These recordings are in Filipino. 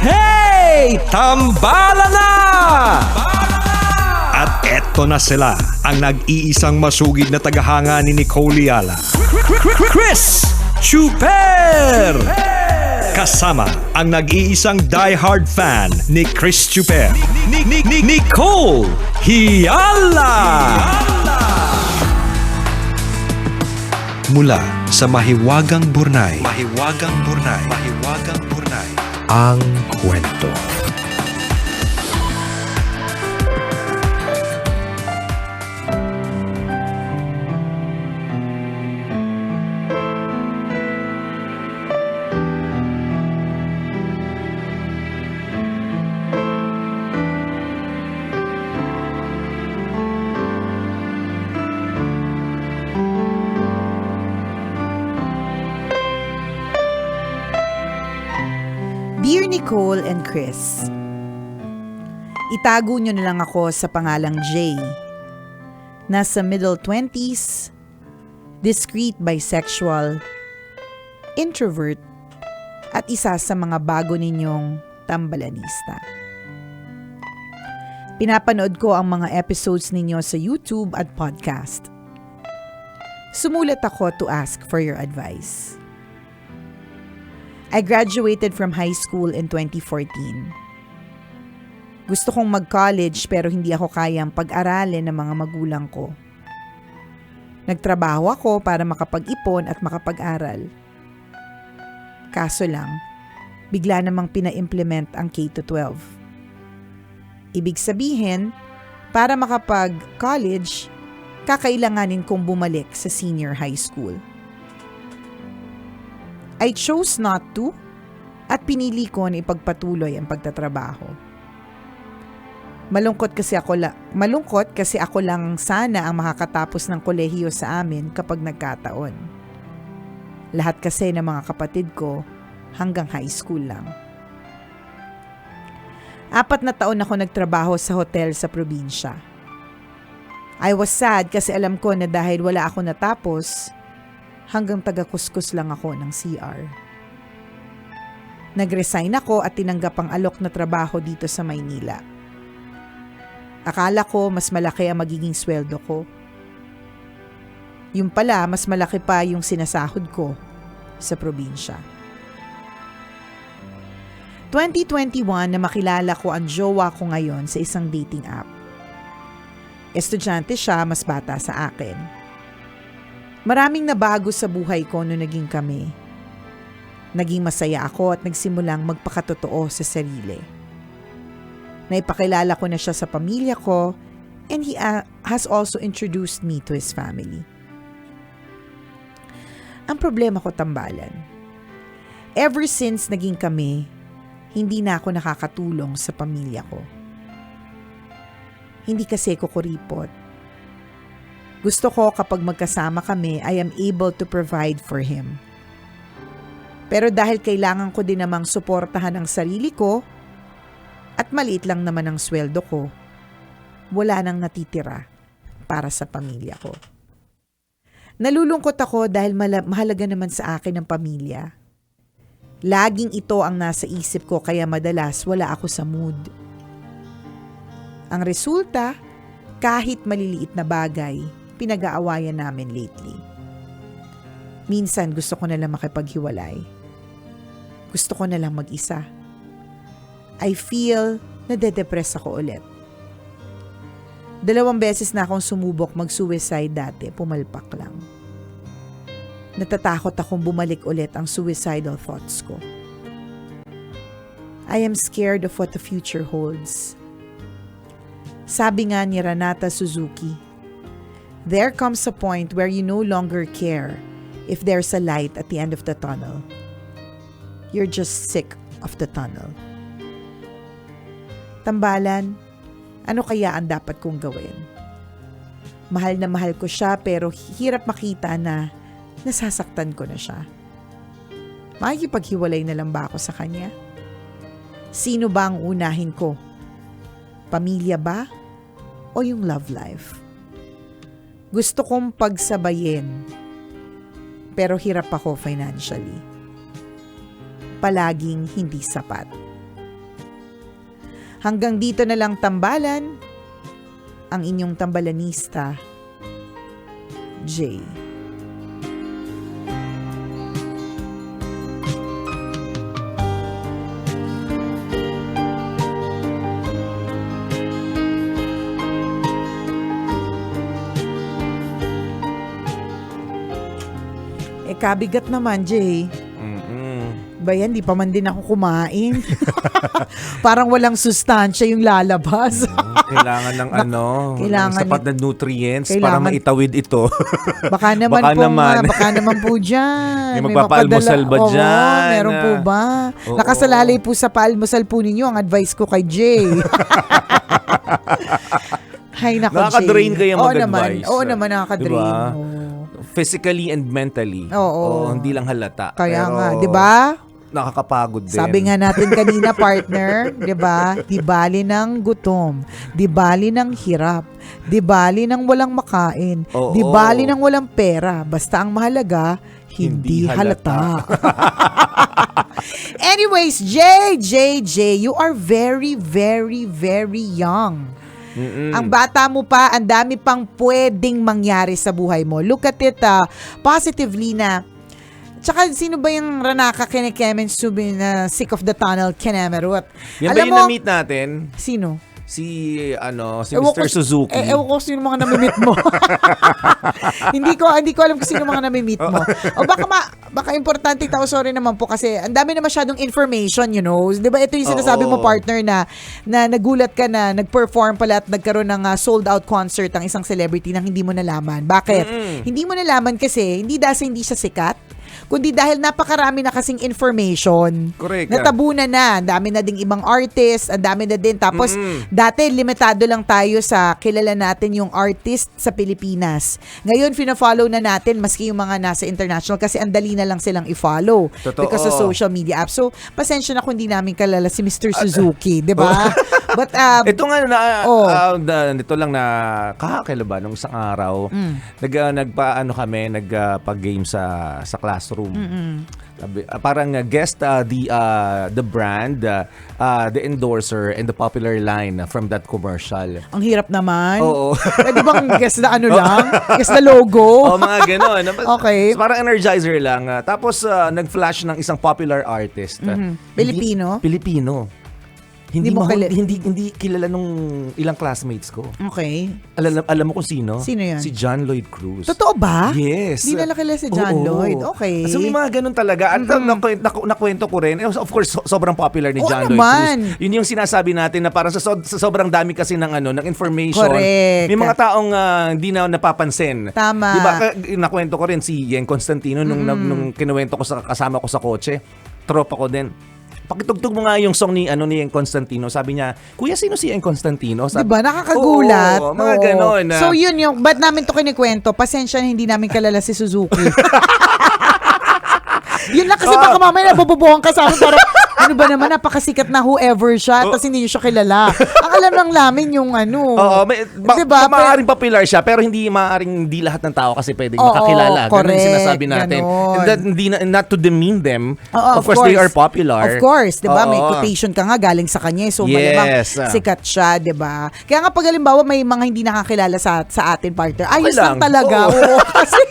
Hey! Tambala na! At eto na sila, ang nag-iisang masugid na tagahanga ni Nicole Yala. Chris Chuper! Kasama ang nag-iisang die-hard fan ni Chris Chuper, Nicole Yala! Mula sa Mahiwagang Burnay, ang kwento. Dear Nicole and Chris, itago nyo na lang ako sa pangalang Jay. Nasa middle 20s, discreet bisexual, introvert, at isa sa mga bago ninyong tambalanista. Pinapanood ko ang mga episodes ninyo sa YouTube at podcast. Sumulat ako to ask for your advice. I graduated from high school in 2014. Gusto kong mag-college pero hindi ako kayang pag-aralin ng mga magulang ko. Nagtrabaho ako para makapag-ipon at makapag-aral. Kaso lang, bigla namang pina-implement ang K-12. Ibig sabihin, para makapag-college, kakailanganin kong bumalik sa senior high school. I chose not to at pinili ko na ipagpatuloy ang pagtatrabaho. Malungkot kasi ako lang sana ang makakatapos ng kolehiyo sa amin kapag nagkataon. Lahat kasi ng mga kapatid ko hanggang high school lang. 4 na taon ako nagtrabaho sa hotel sa probinsya. I was sad kasi alam ko na dahil wala ako natapos, hanggang taga-kuskus lang ako ng CR. Nag-resign ako at tinanggap ang alok na trabaho dito sa Maynila. Akala ko mas malaki ang magiging sweldo ko. Yung pala, mas malaki pa yung sinasahod ko sa probinsya. 2021 na makilala ko ang jowa ko ngayon sa isang dating app. Estudyante siya, mas bata sa akin. Maraming nabago sa buhay ko noong naging kami. Naging masaya ako at nagsimulang magpakatotoo sa sarili. Naipakilala ko na siya sa pamilya ko and he has also introduced me to his family. Ang problema ko, tambalan. Ever since naging kami, hindi na ako nakakatulong sa pamilya ko. Hindi kasi ko kuripot. Gusto ko kapag magkasama kami, I am able to provide for him. Pero dahil kailangan ko din namang suportahan ang sarili ko at maliit lang naman ang sweldo ko, wala nang natitira para sa pamilya ko. Nalulungkot ako dahil mahalaga naman sa akin ang pamilya. Laging ito ang nasa isip ko kaya madalas wala ako sa mood. Ang resulta, kahit maliliit na bagay, pinag-aawayan namin lately. Minsan gusto ko na lang makipaghiwalay. Gusto ko na lang mag-isa. I feel nade-depress ako ulit. 2 beses na akong sumubok mag-suicide dati, pumalpak lang. Natatakot akong bumalik ulit ang suicidal thoughts ko. I am scared of what the future holds. Sabi nga ni Renata Suzuki, there comes a point where you no longer care if there's a light at the end of the tunnel. You're just sick of the tunnel. Tambalan, ano kaya ang dapat kong gawin? Mahal na mahal ko siya pero hirap makita na nasasaktan ko na siya. Makikipaghiwalay na lang ba ako sa kanya? Sino ba ang unahin ko? Pamilya ba? O yung love life? Gusto kong pagsabayin, pero hirap ako financially. Palaging hindi sapat. Hanggang dito na lang tambalan, ang inyong tambalanista, Jay. Kabigat naman, Jay. Ba yan, di pa man din ako kumain. Parang walang sustansya yung lalabas. Kailangan ng kailangan sapat na nutrients para kailangan- maitawid ito. Baka naman Baka naman. po dyan. May magpapaalmusal ba Oo, dyan? meron po ba? Oo. Nakasalalay po sa paalmusal po ninyo ang advice ko kay Jay. Hay nako, Jay. Nakaka-drain kaya mag-advise. Oo naman, nakaka-drain. Diba? Oo. Physically and mentally. Oo. Hindi lang halata. Kaya Pero nga, di ba? nakakapagod din. Sabi nga natin kanina, partner, 'di ba? Di bali ng gutom, di bali ng hirap, di bali ng walang makain, Oo. di bali ng walang pera, basta ang mahalaga hindi halata. Anyways, J, you are very, very, very young. Ang bata mo pa, ang dami pang pwedeng mangyari sa buhay mo. Look at it positively na. Tsaka sino ba yung Ranaka Kenekemen Subi na sick of the tunnel Kenemerut? Yan ba Alam yung mo, na-meet natin? sino? Si Ewan Mr. Suzuki. Ewan ko sino mga namimit mo. hindi ko alam kung sino mga namimit mo. O baka importante tao, sorry naman po kasi ang dami na masyadong information, you know. 'Di ba ito yung sinasabi mo, partner, na nagulat ka na nag-perform pala at nagkaroon ng sold out concert ang isang celebrity nang hindi mo nalaman. Bakit? Hindi mo nalaman kasi hindi dahil hindi siya sikat, kundi dahil napakarami na kasing information. Correct. Natabunan na. Ang dami na ding ibang artist, ang dami na din. Tapos, dati limitado lang tayo sa kilala natin yung artist sa Pilipinas. Ngayon, fina-follow na natin maski yung mga nasa international kasi ang dali na lang silang i-follow. Totoo. Because of social media apps. So, pasensya na kung hindi namin kalala si Mr. Suzuki, di ba? But, ito nga nito lang na kahakailan ba nung isang araw nagpa-game sa classroom. Parang guest the brand, the endorser and the popular line from that commercial. ang hirap naman. Oo. Pwede bang guess na ano lang? Guess na logo? Mga gano'n. Okay. So, parang energizer lang. Tapos nag-flash ng isang popular artist. Pilipino? Pilipino. Hindi kilala nung ilang classmates ko. Okay. Alam mo kung sino? Sino yan? Si John Lloyd Cruz. Totoo ba? Yes. Hindi nila kilala si John Oo. Lloyd. Okay. So may mga ganun talaga. At nakwento ko rin. Of course, sobrang popular ni Oo John Lloyd naman. Cruz. Yun yung sinasabi natin na parang sa sobrang dami kasi ng information. Correct. May mga taong hindi na napapansin. Tama. Diba? Nakwento ko rin si Yen Constantino nung kinuwento ko kasama ko sa kotse. Tropa ko din. Pakitugtog mo nga yung song ni Yen Constantino. Sabi niya, Kuya, sino si Yen Constantino? Diba? Nakakagulat. Oo, mga ganon. So yun yung, ba't namin to kinikwento? Pasensya na hindi namin kalala si Suzuki. Yun lang kasi baka mamaya nabububuhan ka sa amin. Parang, ano ba naman, napakasikat na whoever siya, tapos hindi niyo siya kilala. Ang alam lang namin yung Oo, diba? maaaring popular siya, pero maaaring hindi lahat ng tao kasi pwedeng makakilala. Ganun yung sinasabi natin. And that, not to demean them. Of course, they are popular. Of course, diba? May quotation ka nga galing sa kanya. So, malamang sikat siya, diba? Kaya nga pag halimbawa may mga hindi nakakilala sa atin, partner, ayos lang talaga. Oo, kasi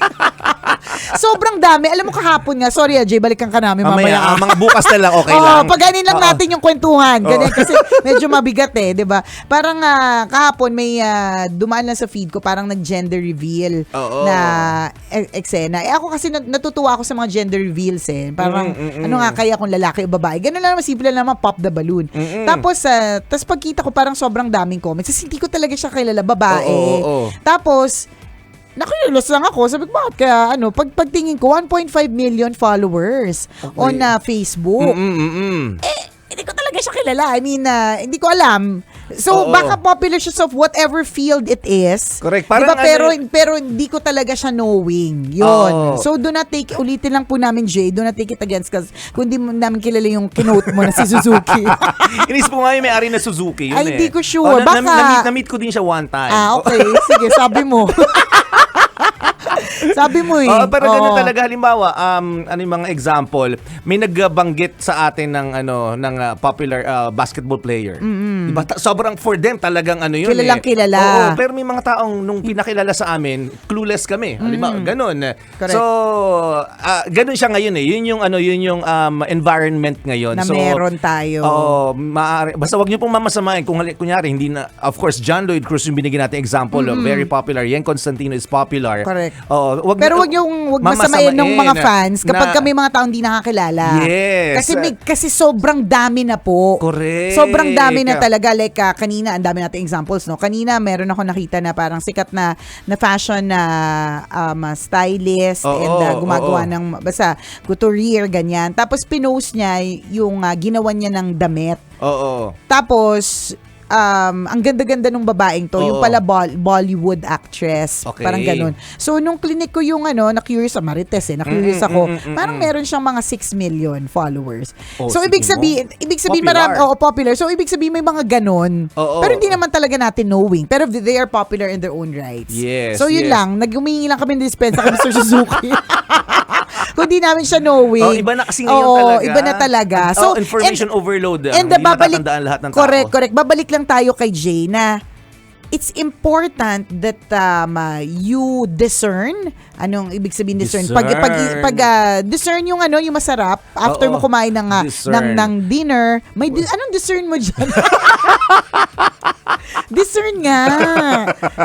sobrang dami. Alam mo kahapon nga, sorry Jay, balikan ka namin mamaya. Mga bukas na lang, okay lang. Paganin lang natin yung kwentuhan. Ganyan, kasi medyo mabigat di ba? Parang kahapon may dumaan lang sa feed ko, parang nag-gender reveal na eksena. Ako kasi natutuwa ako sa mga gender reveals Parang, ano nga kaya kung lalaki o babae? Ganun lang naman, simple lang naman, pop the balloon. Tapos pagkita ko parang sobrang daming comments. Kasi hindi ko talaga siya kilala, babae. Tapos, nakilos lang ako. Sabi ko, bakit kaya pagtingin ko, 1.5 million followers on Facebook. Hindi ko talaga siya kilala. I mean, hindi ko alam. So, baka popular siya of whatever field it is. Correct. Parang pero hindi ko talaga siya knowing. Yun. So, do not take, ulitin lang po namin, Jay, do not take it against kasi kung hindi mo namin kilala yung kinote mo na si Suzuki. Inis po nga yung may-ari na Suzuki. Yun Ay, hindi ko sure. Baka na-meet ko din siya one time. okay. Sige, sabi mo. Sabi mo eh. Pero ganun Oo. talaga. Halimbawa, ano yung mga example, may nagbanggit sa atin ng popular basketball player. Diba? Sobrang for them talagang ano yun Kilalang kilala. Oo, pero may mga taong nung pinakilala sa amin, clueless kami. Halimbawa, ganun. Correct. So, ganun siya ngayon eh. Yun yung environment ngayon. Na So, meron tayo. basta wag niyo pong mamasamain kung kunyari hindi na, of course, John Lloyd Cruz yung binigyan natin example, very popular. Yen Constantino is popular. Correct. Pero wag masamain ng mga fans kapag kami mga taong hindi nakakilala. Yes. Kasi sobrang dami na po. Correct. Sobrang dami na talaga. Like kanina, ang dami nating examples, no? Kanina meron ako nakita na parang sikat na fashion na stylist and gumagawa ng basta couturier ganyan. Tapos pinost niya yung ginawa niya ng damit. Oo. Tapos ang ganda-ganda nung babaeng to, yung pala Bollywood actress, Okay. parang ganun. So nung clinic ko yung na-curious Marites na-curious ako, parang meron siyang mga 6 million followers. So ibig sabihin Popular. popular. So ibig sabihin may mga ganun. Pero hindi naman talaga natin knowing. Pero they are popular in their own rights. Yes, So yun yes. lang, nag-umingi lang kami ng dispensa kay Mr. Suzuki. Kung di namin siya knowing. Iba na kasi ngayon talaga. Iba na talaga. So, information overload. And hindi babalik, matatandaan lahat ng tao. correct. Babalik lang tayo kay Jay na it's important that you discern. Anong ibig sabihin discern? Discern yung yung masarap after mo kumain ng dinner. Anong discern mo diyan? Discern nga.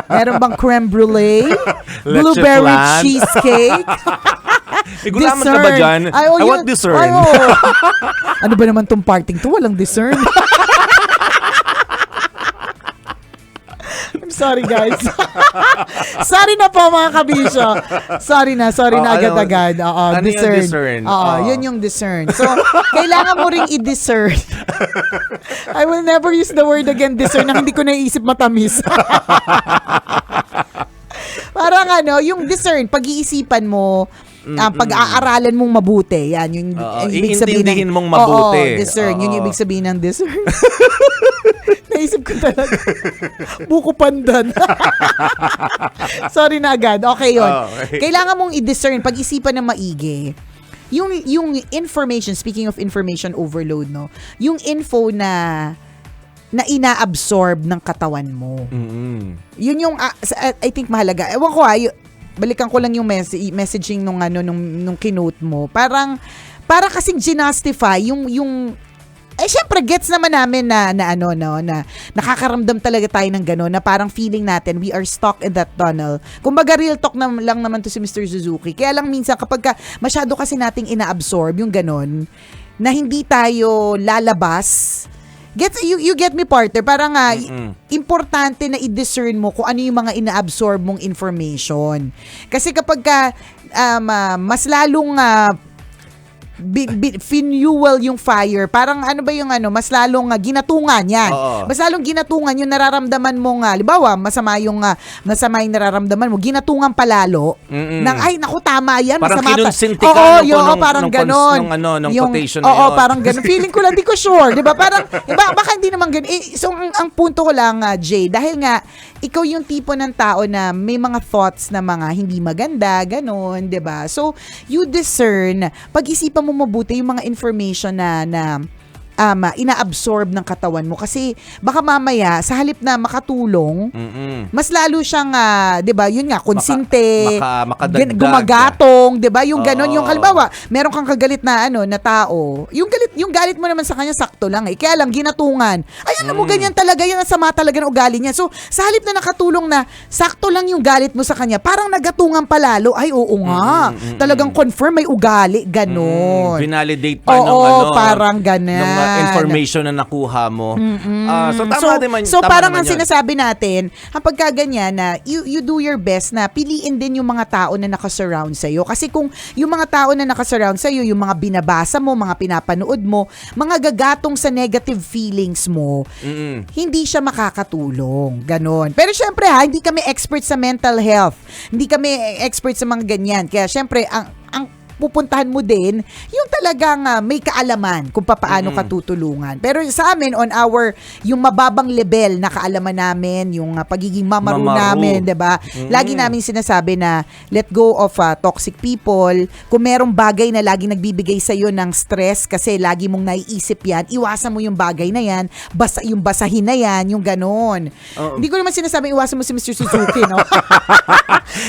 Meron bang creme brulee? Blueberry flan? cheesecake? Gulaman ka ba dyan? I want discern. Ano ba naman tong parting to? Walang discern. I'm sorry guys. Sorry na po mga kabisyo. Sorry na agad-agad. Ano yung discern? Yun yung discern. So, kailangan mo ring i-discern. I will never use the word again, discern, na hindi ko naiisip matamis. Parang yung discern, pag-iisipan mo, pag-aaralan mong mabuti. Yan, yung ibig sabihin iintindihin mong mabuti. Discern. Yun yung ibig sabihin ng discern. Naisip ko talaga. Buko pandan. Sorry na agad. Okay yun. Okay. Kailangan mong i-discern, pag-isipan ng maigi. Yung information, speaking of information overload, no? Yung info na inaabsorb ng katawan mo. Yun yung, I think mahalaga. Ewan ko balikan ko lang yung messaging nung kinote mo. Para kasing ginastify yung syempre gets naman namin na nakakaramdam talaga tayo ng gano'n, na parang feeling natin we are stuck in that tunnel. Kumbaga real talk lang naman to si Mr. Suzuki. Kaya lang minsan kapag masyado kasi nating inaabsorb yung gano'n, na hindi tayo lalabas. You get me, partner? Parang importante na i-discern mo kung ano yung mga ina-absorb mong information. Kasi kapag mas lalong fuel yung fire, parang mas lalong ginatungan yan. Mas lalong ginatungan yung nararamdaman mo halimbawa, masama yung nararamdaman mo, ginatungan palalo, naku, tama yan, parang masama. kinonsinti ka parang ganon. Nung quotation na yun. Parang ganon. Feeling ko lang, di ko sure. Diba? Parang, baka hindi naman ganon. So, ang punto ko lang, Jay, dahil nga, ikaw yung tipo ng tao na may mga thoughts na mga hindi maganda, ganon, diba? So, you discern, pag-isipan mo mabuti yung mga information na ina-absorb ng katawan mo, kasi baka mamaya sa halip na makatulong, mas lalo siyang 'di ba, yun nga, konsinte, makadagdag, gumagatong, 'di ba, yung ganon, yung halimbawa meron kang kagalit na na tao, yung galit mo naman sa kanya sakto lang kaya lang ginatungan, ay alam mo, ganyan talaga yan, ang sama talaga ng ugali niya. So sa halip na nakatulong na sakto lang yung galit mo sa kanya, parang nagatungan palalo, ay oo nga, talagang confirm may ugali, ganon. Validate pa parang ganon information na nakuha mo. So tama naman. So parang ang sinasabi natin, kapag ganyan na you do your best na piliin din yung mga tao na nakasurround sa iyo. Kasi kung yung mga tao na nakasurround sa iyo, yung mga binabasa mo, mga pinapanood mo, mga gagatong sa negative feelings mo, hindi siya makakatulong. Ganon. Pero syempre hindi kami expert sa mental health. Hindi kami expert sa mga ganyan. Kaya syempre ang pupuntahan mo din yung talagang may kaalaman kung paano ka tutulungan. Pero sa amin, on our, yung mababang level na kaalaman namin, yung pagiging mamaru namin, diba? Lagi namin sinasabi na let go of toxic people. Kung merong bagay na lagi nagbibigay sa'yo ng stress kasi lagi mong naiisip yan, iwasan mo yung bagay na yan, yung basahin na yan, yung ganon. Hindi ko naman sinasabi iwasan mo si Mr. Suzuki, no?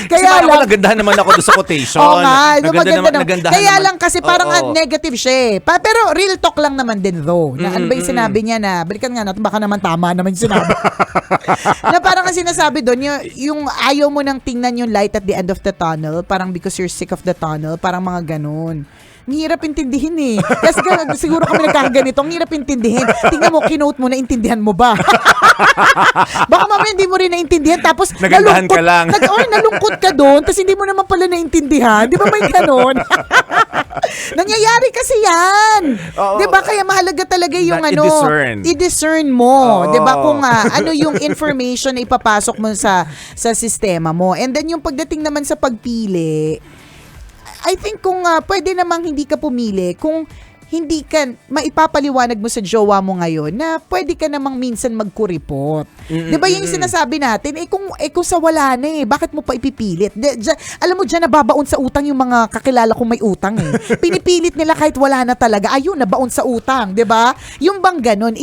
Kaya lang, nagandahan naman ako doon sa quotation. Oo nga, maganda naman. Kaya naman. lang kasi parang negative siya eh. Pero real talk lang naman din though. Na ano ba yung sinabi niya na, balikan nga natin, baka naman tama naman yung sinabi. Na parang ang sinasabi doon, yung ayaw mo nang tingnan yung light at the end of the tunnel, parang because you're sick of the tunnel, parang mga ganun. Ang hirap intindihin eh. Kasi siguro kami nagkakaganito, ang hirap intindihin. Tingnan mo, kinote mo, naintindihan mo ba? Baka mamaya hindi mo rin naintindihan, tapos nagandahan ka lang. Nalungkot ka doon, tapos hindi mo naman pala naintindihan. Di ba may ganon? Nangyayari kasi yan. Di ba? Kaya mahalaga talaga yung i-discern mo. Di ba? Kung ano yung information na ipapasok mo sa sistema mo. And then yung pagdating naman sa pagpili, I think kung pwede namang hindi ka pumili, kung hindi ka, maipapaliwanag mo sa jowa mo ngayon na pwede ka namang minsan magkuripot. Di ba yung sinasabi natin, kung sa wala na bakit mo pa ipipilit? Alam mo, dyan nababaon sa utang yung mga kakilala kong may utang eh. Pinipilit nila kahit wala na talaga. Ayun, nabaon sa utang, di ba? Yung bang ganun,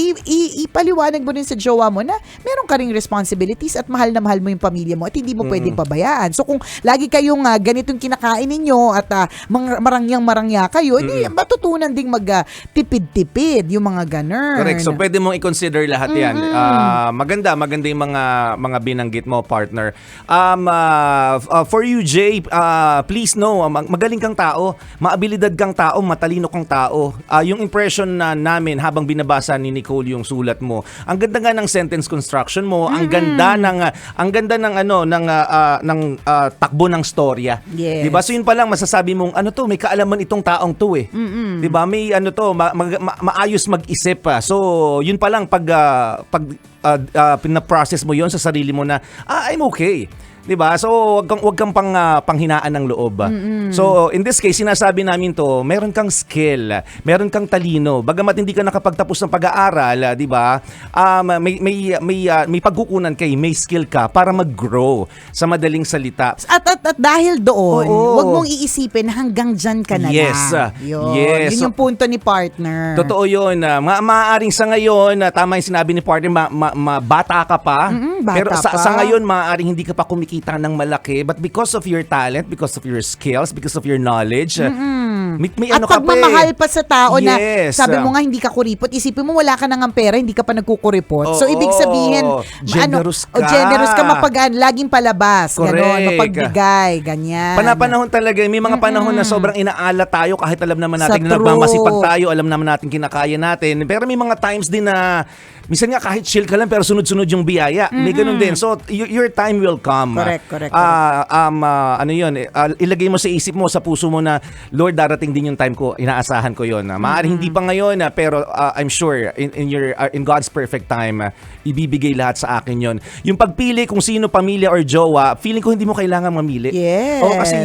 ipaliwanag mo rin sa jowa mo na meron ka ring responsibilities at mahal na mahal mo yung pamilya mo at hindi mo pwedeng pabayaan. So kung lagi kayong ganitong kinakain ninyo at marangyang-marangya kayo, hindi matutunan ding magtipid-tipid yung mga ganun. Correct. So pwede mong i-consider lahat yan. Maganda yung mga binanggit mo, partner. For you, Jay, please know, magaling kang tao, maabilidad kang tao, matalino kang tao. Yung impression namin habang binabasa ni Nicole yung sulat mo, ang ganda nga ng sentence construction mo, ang ganda ng takbo ng storya. Yes. Diba? So yun pa lang masasabi mong may kaalaman itong taong to eh. Diba? May maayos mag-isip pa. So, yun pa lang pag pina-process mo yon sa sarili mo na I'm okay. 'Di ba? So, wag kang panghinaan ng loob. So, in this case, sinasabi namin to, meron kang skill, meron kang talino. Bagamat hindi ka nakapagtapos ng pag-aaral, 'di ba? May pagkukunan kay, may skill ka para mag-grow sa madaling salita. At dahil doon, wag mong iisipin hanggang diyan ka na lang. Yes. Yun yung punto ni partner. Totoo 'yun. Maaaring sa ngayon, tama yung sinabi ni partner, bata ka pa. Pero sa ngayon, maaaring hindi ka pa kumikita ng malaki, but because of your talent, because of your skills, because of your knowledge, may at pagmamahal pa sa tao na sabi mo nga hindi ka kuripot, isipin mo wala ka nang pera, hindi ka pa nagkukuripot. So ibig sabihin, generous ka. Generous ka, laging palabas, gano'n, mapagbigay, ganyan. Panahon talaga, may mga panahon na sobrang inaala tayo kahit alam naman natin na nagmamasipag tayo, alam naman natin kinakaya natin. Pero may mga times din na minsan nga kahit chill ka lang pero sunod-sunod yung biyaya. May ganun din. So your time will come. Correct. Ilagay mo sa isip mo, sa puso mo na Lord, darating din yung time ko, inaasahan ko yon. Maaaring hindi pa ngayon, pero I'm sure in God's perfect time, ibibigay lahat sa akin yon. Yung pagpili kung sino pamilya or jowa, feeling ko hindi mo kailangan mamili. Yes. Kasi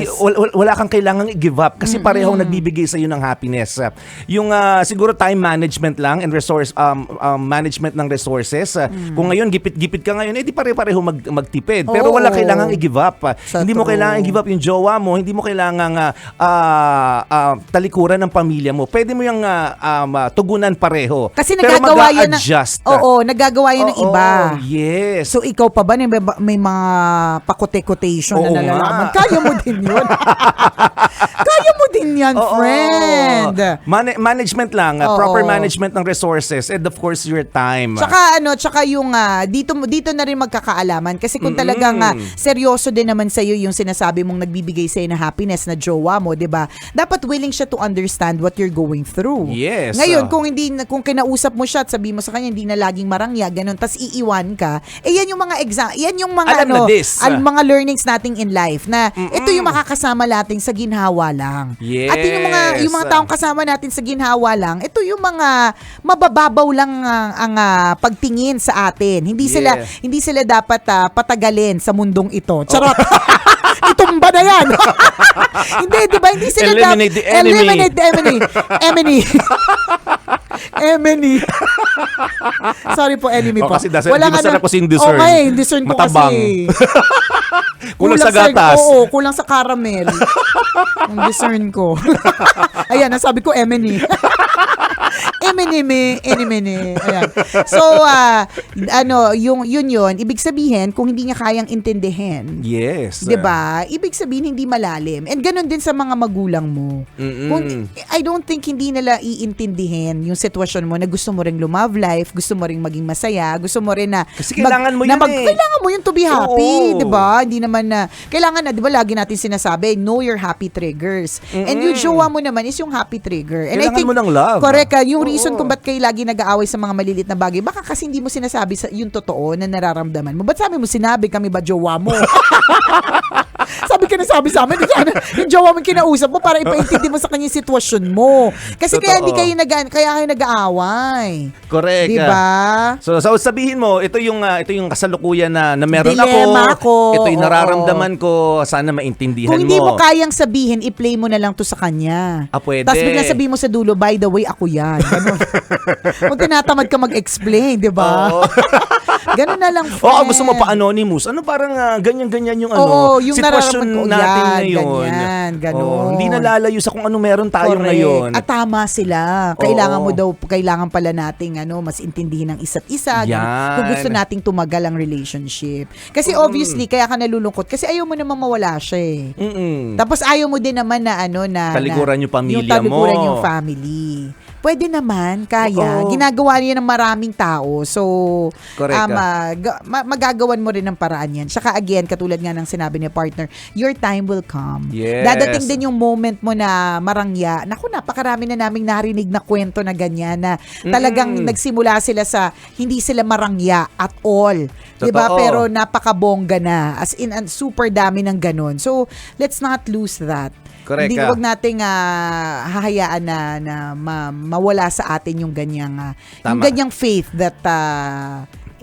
wala kang kailangan i-give up kasi parehong nagbibigay sa iyo ng happiness. Yung siguro time management lang and resource management ng resources. Kung ngayon gipit-gipit ka ngayon, di pare-pareho magtipid. Pero wala kailangang i-give up. Hindi mo kailangan i-give up yung jowa mo, hindi mo kailangang talikuran ng pamilya mo. Pwede mo yung tugunan pareho. Kasi pero nagagawa yan nagagawa yan ng iba. Yes. So ikaw pa ba may mga pakote-quotation na nalalaman? Kaya mo din yun. Kaya mo din yan, friend. Management lang, proper management ng resources and of course your time. Tsaka yung dito na rin magkakaalaman kasi kung talagang seryoso din naman sa iyo yung sinasabi mong nagbibigay sa na happiness na jowa mo, 'di ba? Dapat willing siya to understand what you're going through. Yes. Ngayon kung kinausap mo siya at sabi mo sa kanya hindi na laging marangya, ganun, tas iiwan ka, yan yung mga yan yung mga mga learnings nating in life na ito yung makakasama natin sa ginhawa lang. Yes. At yung mga taong kasama natin sa ginhawa lang, ito yung mga mabababaw lang ang pagtingin sa atin. Hindi sila dapat patagalin sa mundong ito. Charot. itumba na yan. Hindi, di ba? Hindi sila Eliminate the enemy. Eliminate the enemy. Enemy. Sorry po, enemy po. Kasi di masarap kasi yung discern. Okay, yung discern ko Matabang. kasi. Kulang sa gatas. Oo, kulang sa caramel. Yung discern ko. Ayan, nasabi ko, enemy. enemy. Ayan. So, yun. Ibig sabihin, kung hindi niya kayang intindihin, Yes. 'di ba? Ibig sabihin hindi malalim. And ganun din sa mga magulang mo. Kung I don't think hindi nila iintindihin yung sitwasyon mo na gusto mo ring lumove life, gusto mo ring maging masaya, gusto mo rin na Kasi kailangan mo yun eh. Kailangan mo yun to be happy, Oo. 'di ba? Hindi naman na kailangan na, 'di ba? Lagi natin sinasabi, know your happy triggers. And yung jowa mo naman is yung happy trigger. And Kailangan mo ng love. Correct ka. Yung reason kung ba't kayo lagi nag-aaway sa mga maliliit na bagay, baka kasi hindi mo sinasabi yung totoo na nararamdaman mo. Ba't sabi mo sinabi kami ba jowa mo? Sabi ka na sabi sa amin, yung jowa mo kinausap mo para ipaintindi mo sa kanya yung sitwasyon mo. Kasi Totoo. kaya hindi kayo kayo nag-aaway. Correct. Diba? So sabihin mo, ito yung kasalukuyan na meron Dilema ko. Ito yung Oo. nararamdaman ko, sana maintindihan Kung mo. hindi mo kayang sabihin, i-play mo na lang to sa kanya. Pwede. Tapos bigla sabihin mo sa dulo, by the way, ako yan. Ganun. Kung tinatamad ka mag-explain, di ba? Oo. Ganun na lang, friend. Oo, gusto mo pa anonymous. Ano parang ganyan-ganyan yung Oo, yung sitwasyon nararamdaman ko, natin yan, ngayon. ganyan, ganun. Oo, hindi nalalayo sa kung ano meron tayo Correct. ngayon. At tama sila. Kailangan pala nating mas intindihin ng isa't isa. Yan. Kung gusto nating tumagal ang relationship. Kasi obviously, kaya ka nalulungkot. Kasi ayaw mo namang mawala siya eh. Tapos ayaw mo din naman na Talikuran yung pamilya yung talikuran mo. yung family. Pwede naman, kaya. Oo. Ginagawa niya ng maraming tao. So, Correct magagawan mo rin ng paraan yan. Saka again, katulad nga ng sinabi ni partner, your time will come. Yes. Dadating din yung moment mo na marangya. Naku, napakarami na naming narinig na kwento na ganyan na talagang nagsimula sila sa hindi sila marangya at all. Diba? Totoo. Pero napakabongga na. As in, super dami ng ganon. So, let's not lose that. Correct Hindi, ka. wag nating hahayaan na mawala sa atin yung ganyang faith that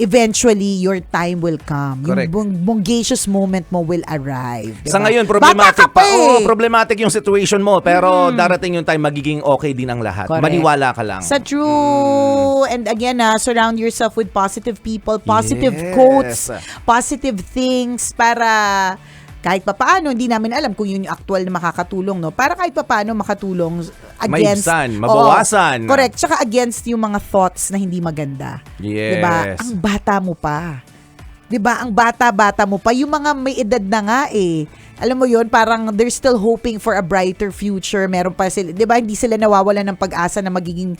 eventually your time will come. Correct. Yung bongacious moment mo will arrive. Diba? Sa ngayon, Bata ka problematic pa eh. Oo, problematic yung situation mo. Pero darating yung time, magiging okay din ang lahat. Correct. Maniwala ka lang. Sa true. And again, surround yourself with positive people, positive Yes. quotes, positive things para kahit papaano, hindi namin alam kung yun yung actual na makakatulong, no? Para kahit papaano makatulong against... Maibsan, mabawasan. Correct. Tsaka against yung mga thoughts na hindi maganda. Yes. Diba? Ang bata mo pa. Diba? Ang bata-bata mo pa. Yung mga may edad na nga eh. Alam mo yun, parang they're still hoping for a brighter future. Meron pa sila, di ba, hindi sila nawawalan ng pag-asa na magiging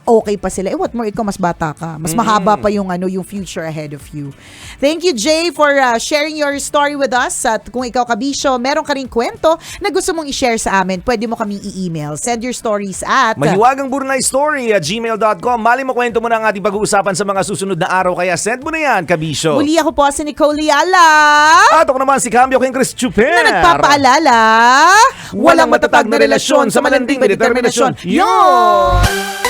okay pa sila. What more, ikaw mas bata ka. Mas mahaba pa yung future ahead of you. Thank you, Jay, for sharing your story with us. At kung ikaw, Kabisyo, meron ka ring kwento na gusto mong i-share sa amin, pwede mo kaming i-email. Send your stories at mahiwagangburnaystory@gmail.com. Mali mo kwento mo na ang ating pag-uusapan sa mga susunod na araw. Kaya send mo na yan, Kabisyo. muli ako po si Nicole Liala. At ako naman si Cambio King Chris Chuper. Na nagpapaalala, walang matatag na relasyon sa malanding na determinasyon. Yun!